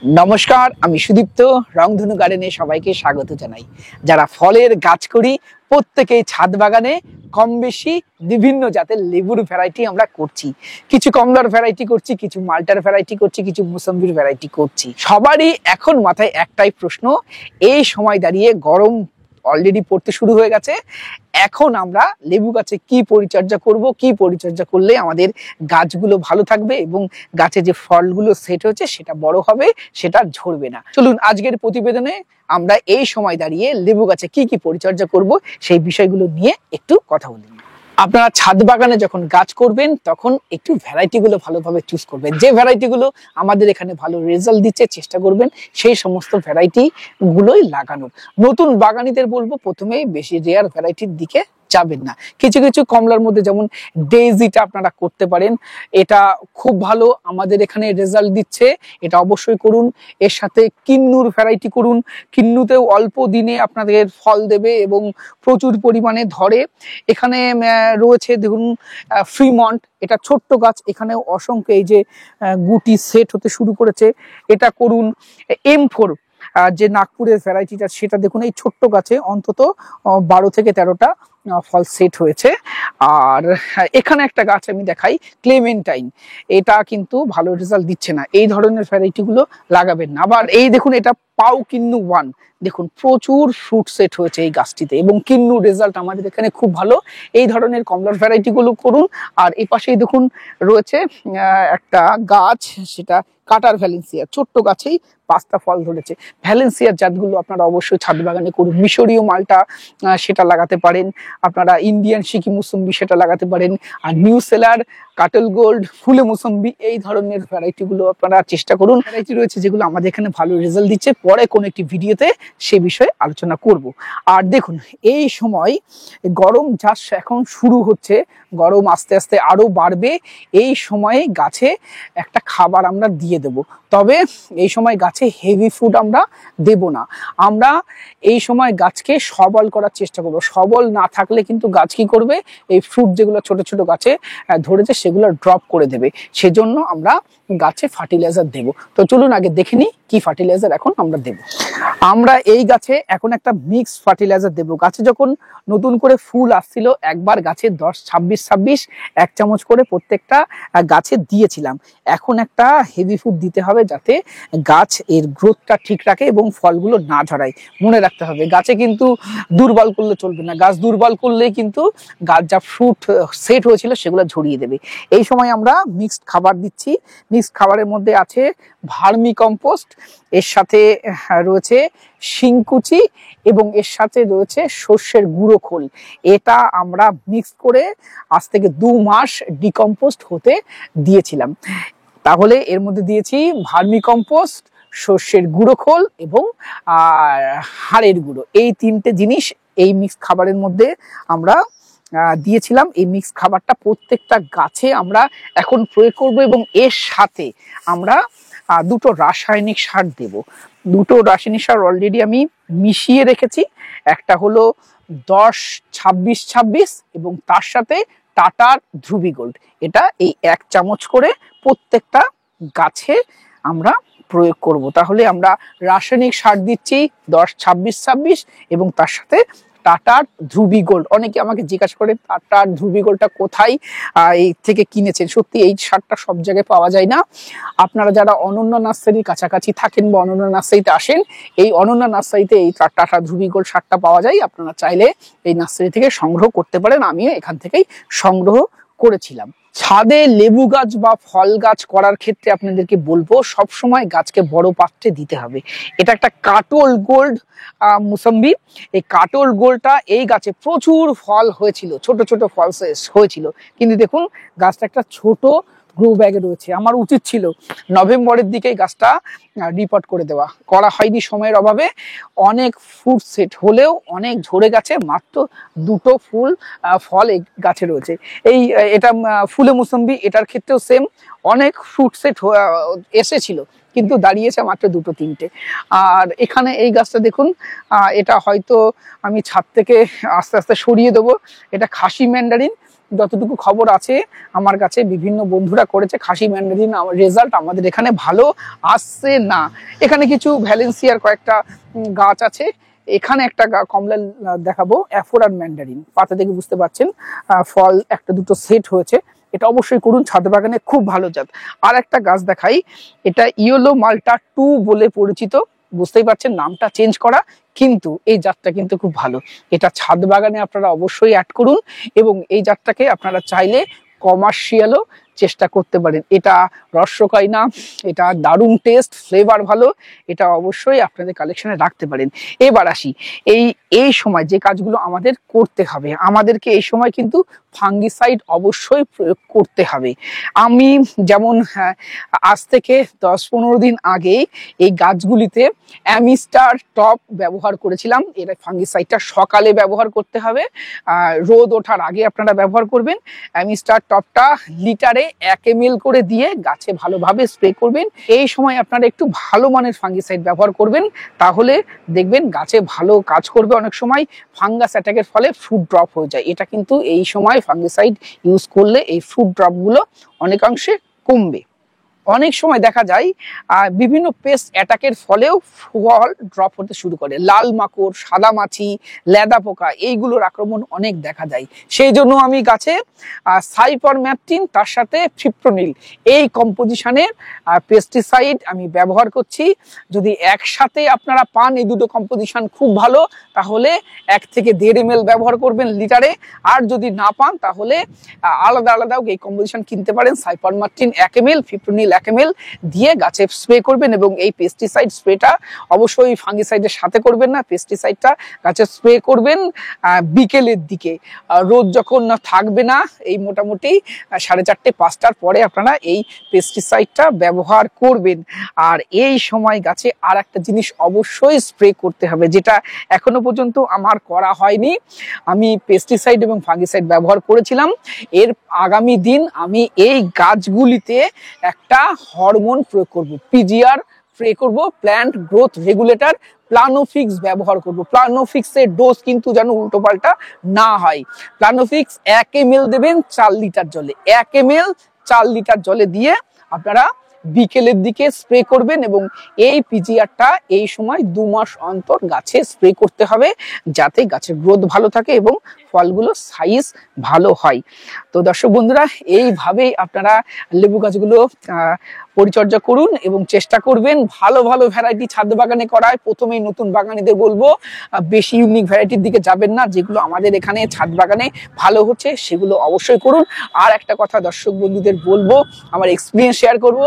নমস্কার, আমি সুদীপ্ত। রংধনু গার্ডেনে সবাইকে স্বাগত জানাই। যারা ফলের গাছ করি প্রত্যেকেই ছাদ বাগানে কম বেশি বিভিন্ন জাতের লেবুর ভ্যারাইটি আমরা করছি। কিছু কমলার ভ্যারাইটি করছি, কিছু মাল্টার ভ্যারাইটি করছি, কিছু মুসম্বির ভ্যারাইটি করছি। সবারই এখন মাথায় একটাই প্রশ্ন, এই সময় দাঁড়িয়ে গরম অলরেডি পড়তে শুরু হয়ে গেছে। এখন আমরা লেবু গাছে কি পরিচর্যা করব, কি পরিচর্যা করলে আমাদের গাছগুলো ভালো থাকবে এবং গাছে যে ফলগুলো সেট হচ্ছে সেটা বড় হবে, সেটা ঝরবে না। চলুন আজকের প্রতিবেদনে আমরা এই সময় দাঁড়িয়ে লেবু গাছে কি কি পরিচর্যা করব সেই বিষয়গুলো নিয়ে একটু কথা বলি। আপনারা ছাদ বাগানে যখন গাছ করবেন তখন একটু ভ্যারাইটি গুলো ভালোভাবে চুজ করবেন। যে ভ্যারাইটি গুলো আমাদের এখানে ভালো রেজাল্ট দিচ্ছে চেষ্টা করবেন সেই সমস্ত ভ্যারাইটি গুলোই লাগানোর। নতুন বাগানীদের বলবো প্রথমেই বেশি রেয়ার ভ্যারাইটির দিকে যাবেন না। কিছু কিছু কমলার মধ্যে যেমন ডেইজিটা আপনারা করতে পারেন, এটা খুব ভালো আমাদের এখানে রেজাল্ট দিচ্ছে, এটা অবশ্যই করুন। এর সাথে কিন্নুর ভ্যারাইটি করুন, কিন্নুতেও অল্প দিনে আপনাদের ফল দেবে এবং প্রচুর পরিমাণে ধরে। এখানে রয়েছে দেখুন ফ্রিমন্ট, এটা ছোট্ট গাছ, এখানে অসংখ্য এই যে গুটি সেট হতে শুরু করেছে, এটা করুন। M4 যে নাগপুরের ভ্যারাইটিটা সেটা দেখুন, এই ছোট্ট গাছে অন্তত 12 থেকে 13টা ফল সেট হয়েছে। আর এখানে একটা গাছ আমি দেখাই, ক্লেমেন্টাইন, এটা কিন্তু ভালো রেজাল্ট দিচ্ছে না, এই ধরনের ভ্যারাইটি গুলো লাগাবেন না। আবার এই দেখুন এটা পাও কিন্নু 1, দেখুন প্রচুর ফ্রুট সেট হয়েছে এই গাছটিতে এবং কিন্নু রেজাল্ট আমাদের এখানে খুব ভালো। এই ধরনের কমলার ভ্যারাইটি গুলো করুন। আর এই পাশেই দেখুন রয়েছে একটা গাছ, সেটা কাটার ভ্যালেন্সিয়া, ছোট্ট গাছেই 5টা ফল ধরেছে। ভ্যালেন্সিয়ার জাতগুলো আপনারা অবশ্যই ছাদ বাগানে করুন। মিশরীয় মালটা সেটা লাগাতে পারেন, আপনারা ইন্ডিয়ান সিকি মুসম্বি সেটা লাগাতে পারেন। আর নিউ সেলার, কাটল গোল্ড, ফুলে মুসম্বি, এই ধরনের ভ্যারাইটি গুলো আপনারা চেষ্টা করুন। ভ্যারাইটি রয়েছে যেগুলো আমাদের এখানে ভালো রেজাল্ট দিচ্ছে, পরে কোনো একটি ভিডিওতে সে বিষয়ে আলোচনা করব। আর দেখুন এই সময় গরম যা এখন শুরু হচ্ছে, গরম আস্তে আস্তে আরো বাড়বে, এই সময়ে গাছে একটা খাবার আমরা দিয়ে দেব। তবে এই সময় গাছে হেভি ফুড আমরা দেব না। আমরা এই সময় গাছকে সবল করার চেষ্টা করব। সবল না থাকলে কিন্তু গাছ কি করবে, এই ফ্রুট যেগুলো ছোট ছোট গাছে ধরেছে সেগুলো ড্রপ করে দেবে। সেজন্য আমরা গাছে ফার্টিলাইজার দেব। তো চলুন আগে দেখে নিই কি ফার্টিলাইজার এখন আমরা দেব। আমরা এই গাছে এখন একটা মিক্স ফার্টিলাইজার দেব। গাছে যখন নতুন করে ফুল আসছিল একবার গাছে 10-26-26 1 চামচ করে প্রত্যেকটা গাছে দিয়েছিলাম। এখন একটা হেভি ফুড দিতে হবে যাতে গাছ এর গ্রোথটা ঠিক রাখে এবং ফলগুলো না ঝরায়। মনে রাখতে হবে গাছে কিন্তু দুর্বল করলে চলবে না, গাছ দুর্বল করলেই কিন্তু গাছ যা ফ্রুট সেট হয়েছিল সেগুলো ঝরিয়ে দেবে। এই সময় আমরা মিক্সড খাবার দিচ্ছি। মিক্সড খাবারের মধ্যে আছে ভার্মি কম্পোস্ট, এর সাথে রয়েছে শিংকুচি এবং এর সাথে রয়েছে সর্ষের গুঁড়ো খোল। এটা আমরা মিক্স করে আজ থেকে 2 মাস ডিকম্পোস্ট হতে দিয়েছিলাম। তাহলে এর মধ্যে দিয়েছি ভার্মি কম্পোস্ট, সর্ষের গুঁড়ো খোল এবং হাড়ের গুঁড়ো, এই 3টে জিনিস এই মিক্স খাবারের মধ্যে আমরা দিয়েছিলাম। এই মিক্স খাবারটা প্রত্যেকটা গাছে আমরা এখন প্রয়োগ করব এবং এর সাথে আমরা 2টো রাসায়নিক সার দেব। 2টো রাসায়নিক সার অলরেডি আমি মিশিয়ে রেখেছি। একটা হলো 10-26-26 এবং তার সাথে টাটার ধ্রুবী গোল্ড। এটা এই 1 চামচ করে প্রত্যেকটা গাছে আমরা প্রয়োগ করব। তাহলে আমরা রাসায়নিক সার দিচ্ছি 10-26-26 এবং তার সাথে টাটার ধ্রুবী গোল্ড। অনেকে আমাকে জিজ্ঞাসা করে টাটার ধ্রুবী গোল্ডটা কোথায় এই থেকে কিনেছেন। সত্যি এই সারটা সব জায়গায় পাওয়া যায় না। আপনারা যারা অনন্য নার্সারির কাছাকাছি থাকেন বা অনন্য নার্সারিতে আসেন, এই অনন্য নার্সারিতে এই টাটা ধ্রুবী গোল্ড সারটা পাওয়া যায়। আপনারা চাইলে এই নার্সারি থেকে সংগ্রহ করতে পারেন, আমিও এখান থেকেই সংগ্রহ করেছিলাম। ছাদে লেবু গাছ বা ফল গাছ করার ক্ষেত্রে আপনাদেরকে বলবো সবসময় গাছকে বড় পাত্রে দিতে হবে। এটা একটা কাটল গোল্ড মুসম্বি। এই কাটল গোল্ডটা এই গাছে প্রচুর ফল হয়েছিল, ছোট ছোট ফল হয়েছিল, কিন্তু দেখুন গাছটা একটা ছোট গ্রো ব্যাগে রয়েছে। আমার উচিত ছিল নভেম্বরের দিকে গাছটা রিপোর্ট করে দেওয়া, করা হয়নি সময়ের অভাবে। অনেক ফ্রুট সেট হলেও অনেক ঝরে গেছে, মাত্র 2টো ফল এই গাছে রয়েছে। এটা ফুলে মুসম্বি, এটার ক্ষেত্রেও সেম, অনেক ফ্রুট সেট এসেছিল কিন্তু দাঁড়িয়েছে মাত্র 2-3টে। আর এখানে এই গাছটা দেখুন, এটা হয়তো আমি ছাদ থেকে আস্তে আস্তে সরিয়ে দেবো। এটা খাসি ম্যান্ডারিন, যতটুকু খবর আছে আমার কাছে বিভিন্ন বন্ধুরা করেছে খাসি ম্যান্ডারিন রেজাল্ট আমাদের এখানে ভালো আসছে না। এখানে কিছু ভ্যালেন্সিয়ার কয়েকটা গাছ আছে, এখানে একটা কমলা দেখাবো অ্যাফোরান ম্যান্ডারিন, পাতা দেখে বুঝতে পারছেন ফল একটা দুটো সেট হয়েছে, এটা অবশ্যই করুন, ছাদ বাগানে খুব ভালো জাত। আর একটা গাছ দেখাই, এটা ইয়েলো মাল্টা 2 বলে পরিচিত, বুঝতেই পারছেন নামটা চেঞ্জ করা, কিন্তু এই জাতটা কিন্তু খুব ভালো, এটা ছাদ বাগানে আপনারা অবশ্যই অ্যাড করুন এবং এই জাতটাকে আপনারা চাইলে কমার্শিয়ালও চেষ্টা করতে পারেন। এটা রসকয় না, এটা দারুণ টেস্ট, ফ্লেভার ভালো, এটা অবশ্যই আপনাদের কালেকশনে রাখতে পারেন। এবার আসি এই সময় যে কাজগুলো আমাদের করতে হবে, আমাদেরকে এই সময় কিন্তু ফাঙ্গিসাইড অবশ্যই প্রয়োগ করতে হবে। আমি যেমন আজ থেকে 10-15 দিন আগে এই গাছগুলিতে অ্যামিস্টার টপ ব্যবহার করেছিলাম। এর ফাঙ্গিসাইডটা সকালে ব্যবহার করতে হবে, রোদ ওঠার আগে আপনারা ব্যবহার করবেন। অ্যামিস্টার টপটা লিটারে 1 ml করে দিয়ে গাছে ভালোভাবে স্প্রে করবেন। এই সময় আপনারা একটু ভালো মানের ফাঙ্গিসাইড ব্যবহার করবেন, তাহলে দেখবেন গাছে ভালো কাজ করবে। অনেক সময় ফাঙ্গাস অ্যাটাকের ফলে ফ্রুট ড্রপ হয়ে যায়, এটা কিন্তু এই সময় ফাঙ্গিসাইড ইউজ করলে এই ফ্রুট ড্রপগুলো অনেকাংশে কমবে। অনেক সময় দেখা যায় বিভিন্ন পেস্ট অ্যাটাকের ফলেও ফল ড্রপ হতে শুরু করে, লাল মাকড়, সাদা মাছি, লেদা পোকা, এইগুলোর আক্রমণ অনেক দেখা যায়। সেই জন্য আমি গাছে সাইপারম্যাপটিন তার সাথে ফিপ্রোনিল এই কম্পোজিশনের পেস্টিসাইড আমি ব্যবহার করছি। যদি একসাথে আপনারা পান এই দুটো কম্পোজিশন খুব ভালো, তাহলে 1 থেকে 1.5 ml ব্যবহার করবেন লিটারে। আর যদি না পান তাহলে আলাদা আলাদাও এই কম্পোজিশন কিনতে পারেন, সাইপারম্যাপটিন 1 ml, ফিপ্রোনিল 1 ml দিয়ে গাছে স্প্রে করবেন। এবং এই পেস্টিসাইড স্প্রেটা অবশ্যই ফাঙ্গিসাইডের সাথে করবেন না, পেস্টিসাইডটা গাছে স্প্রে করবেন বিকেলের দিকে, রোদ যখন থাকবে না, এই মোটামুটি 4:30-5টার পরে আপনারা এই পেস্টিসাইডটা ব্যবহার করবেন। আর এই সময় গাছে আর একটা জিনিস অবশ্যই স্প্রে করতে হবে, যেটা এখনো পর্যন্ত আমার করা হয়নি। আমি পেস্টিসাইড এবং ফাঙ্গিসাইড ব্যবহার করেছিলাম, এর আগামী দিন আমি এই গাছগুলিতে একটা হরমোন প্রয়োগ করব, পিজিআর স্প্রে করব, প্ল্যান্ট গ্রোথ রেগুলেটর প্লানোফিক্স ব্যবহার করব। প্লানোফিক্সের ডোজ কিন্তু যেন উল্টোপাল্টা না হয়। প্লানোফিক্স 1 ml দেবেন 4 লিটার জলে, 1 ml 4 লিটার জলে দিয়ে আপনারা বিকেলের দিকে স্প্রে করবেন। এবং এই পিজিআরটা এই সময় 2 মাস অন্তর গাছে স্প্রে করতে হবে, যাতে গাছের গ্রোথ ভালো থাকে এবং ফলগুলো সাইজ ভালো হয়। তো দর্শক বন্ধুরা, এইভাবেই আপনারা লেবু গাছগুলো পরিচর্যা করুন এবং চেষ্টা করবেন ভালো ভালো ভ্যারাইটি ছাদ বাগানে করায়। প্রথমেই নতুন বাগানীদের বলবো বেশি ইউনিক ভ্যারাইটির দিকে যাবেন না, যেগুলো আমাদের এখানে ছাদ বাগানে ভালো হচ্ছে সেগুলো অবশ্যই করুন। আর একটা কথা দর্শক বন্ধুদের বলবো, আমার এক্সপিরিয়েন্স শেয়ার করব,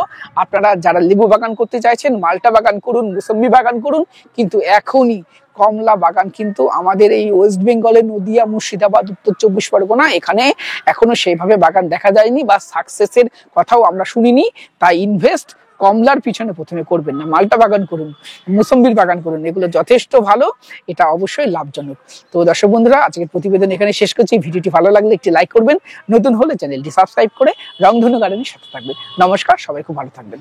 আপনারা যারা লেবু বাগান করতে চাইছেন মাল্টা বাগান করুন, মুসম্বি বাগান করুন, কিন্তু এখনই কমলা বাগান কিন্তু আমাদের এই ওয়েস্ট বেঙ্গলের নদিয়া, মুর্শিদাবাদ, উত্তর 24 পরগনা এখানে এখনো সেইভাবে বাগান দেখা যায়নি বা সাকসেসের কথাও আমরা শুনিনি। তাই ইনভেস্ট কমলার পিছনে প্রথমে করবেন না, মাল্টা বাগান করুন, মুসম্বির বাগান করুন, এগুলো যথেষ্ট ভালো, এটা অবশ্যই লাভজনক। তো দর্শক বন্ধুরা, আজকের প্রতিবেদন এখানে শেষ করছি। ভিডিওটি ভালো লাগলে একটি লাইক করবেন, নতুন হলে চ্যানেলটি সাবস্ক্রাইব করে রংধনু গার্ডেনের সাথে থাকবেন। নমস্কার, সবাই খুব ভালো থাকবেন।